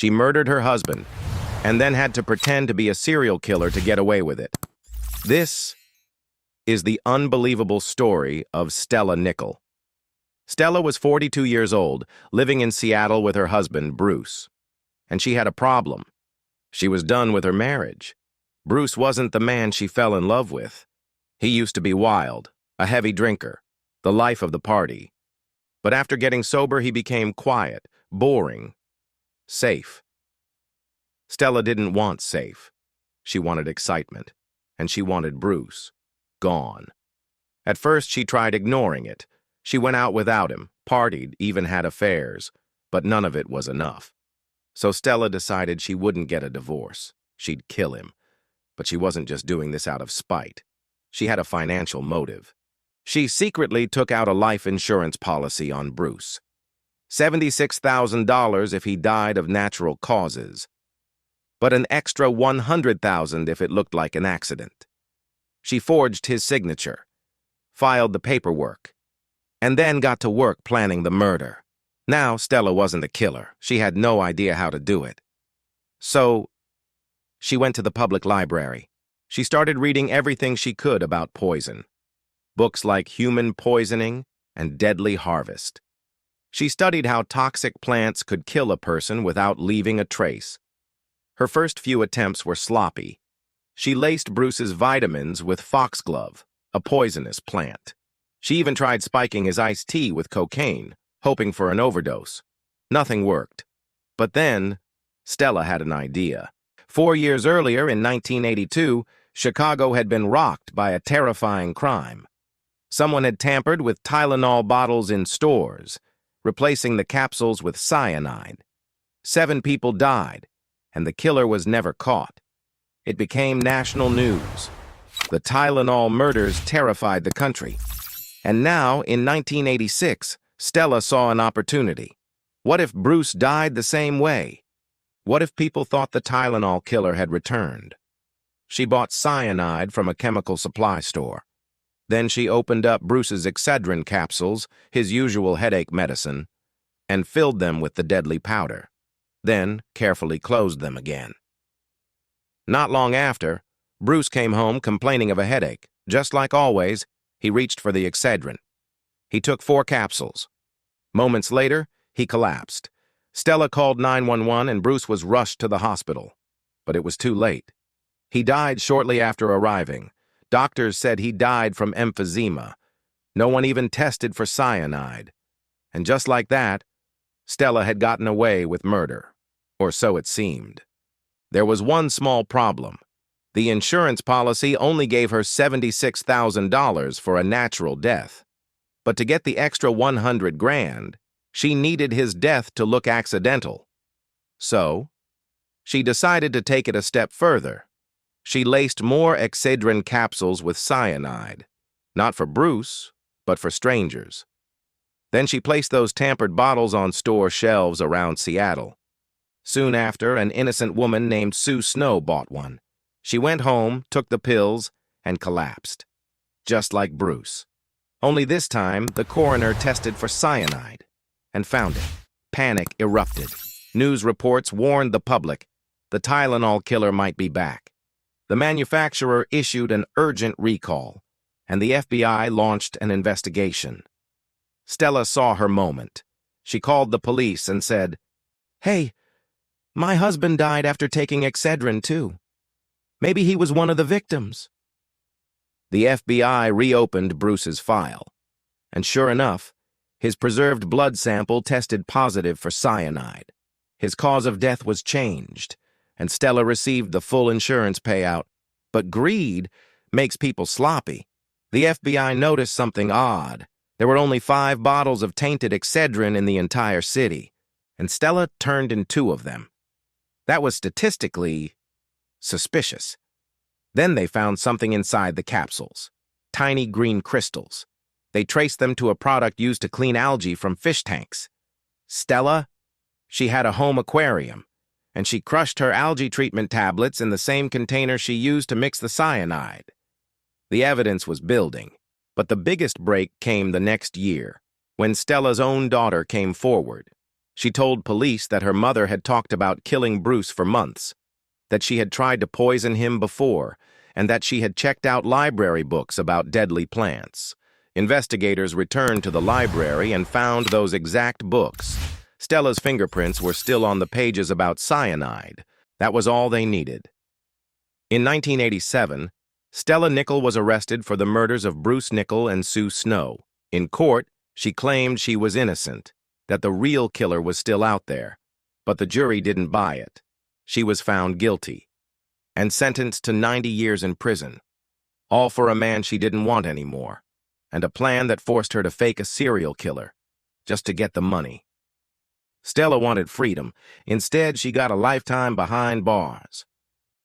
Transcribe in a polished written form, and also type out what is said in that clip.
She murdered her husband and then had to pretend to be a serial killer to get away with it. This is the unbelievable story of Stella Nickell. Stella was 42 years old, living in Seattle with her husband, Bruce. And she had a problem. She was done with her marriage. Bruce wasn't the man she fell in love with. He used to be wild, a heavy drinker, the life of the party. But after getting sober, he became quiet, boring, safe. Stella didn't want safe. She wanted excitement, and she wanted Bruce gone. At first, she tried ignoring it. She went out without him, partied, even had affairs, but none of it was enough. So Stella decided she wouldn't get a divorce. She'd kill him. But she wasn't just doing this out of spite. She had a financial motive. She secretly took out a life insurance policy on Bruce. $76,000 if he died of natural causes, but an extra $100,000 if it looked like an accident. She forged his signature, filed the paperwork, and then got to work planning the murder. Now, Stella wasn't a killer. She had no idea how to do it. So, she went to the public library. She started reading everything she could about poison. Books like Human Poisoning and Deadly Harvest. She studied how toxic plants could kill a person without leaving a trace. Her first few attempts were sloppy. She laced Bruce's vitamins with foxglove, a poisonous plant. She even tried spiking his iced tea with cocaine, hoping for an overdose. Nothing worked. But then, Stella had an idea. 4 years earlier, in 1982, Chicago had been rocked by a terrifying crime. Someone had tampered with Tylenol bottles in stores, replacing the capsules with cyanide. 7 people died, and the killer was never caught. It became national news. The Tylenol Murders terrified the country. And now, in 1986, Stella saw an opportunity. What if Bruce died the same way? What if people thought the Tylenol killer had returned? She bought cyanide from a chemical supply store. Then she opened up Bruce's Excedrin capsules, his usual headache medicine, and filled them with the deadly powder. Then carefully closed them again. Not long after, Bruce came home complaining of a headache. Just like always, he reached for the Excedrin. He took 4 capsules. Moments later, he collapsed. Stella called 911 and Bruce was rushed to the hospital. But it was too late. He died shortly after arriving. Doctors said he died from emphysema. No one even tested for cyanide. And just like that, Stella had gotten away with murder. Or so it seemed. There was one small problem. The insurance policy only gave her $76,000 for a natural death. But to get the extra $100,000, she needed his death to look accidental. So, she decided to take it a step further. She laced more Excedrin capsules with cyanide, not for Bruce, but for strangers. Then she placed those tampered bottles on store shelves around Seattle. Soon after, an innocent woman named Sue Snow bought one. She went home, took the pills, and collapsed. Just like Bruce. Only this time, the coroner tested for cyanide and found it. Panic erupted. News reports warned the public the Tylenol killer might be back. The manufacturer issued an urgent recall, and the FBI launched an investigation. Stella saw her moment. She called the police and said, "Hey, my husband died after taking Excedrin too. Maybe he was one of the victims." The FBI reopened Bruce's file, and sure enough, his preserved blood sample tested positive for cyanide. His cause of death was changed, and Stella received the full insurance payout. But greed makes people sloppy. The FBI noticed something odd. There were only 5 bottles of tainted Excedrin in the entire city, and Stella turned in 2 of them. That was statistically suspicious. Then they found something inside the capsules. Tiny green crystals. They traced them to a product used to clean algae from fish tanks. Stella? She had a home aquarium, and she crushed her algae treatment tablets in the same container she used to mix the cyanide. The evidence was building, but the biggest break came the next year, when Stella's own daughter came forward. She told police that her mother had talked about killing Bruce for months, that she had tried to poison him before, and that she had checked out library books about deadly plants. Investigators returned to the library and found those exact books. Stella's fingerprints were still on the pages about cyanide. That was all they needed. In 1987, Stella Nickell was arrested for the murders of Bruce Nickell and Sue Snow. In court, she claimed she was innocent, that the real killer was still out there, but the jury didn't buy it. She was found guilty and sentenced to 90 years in prison, all for a man she didn't want anymore, and a plan that forced her to fake a serial killer just to get the money. Stella wanted freedom. Instead, she got a lifetime behind bars.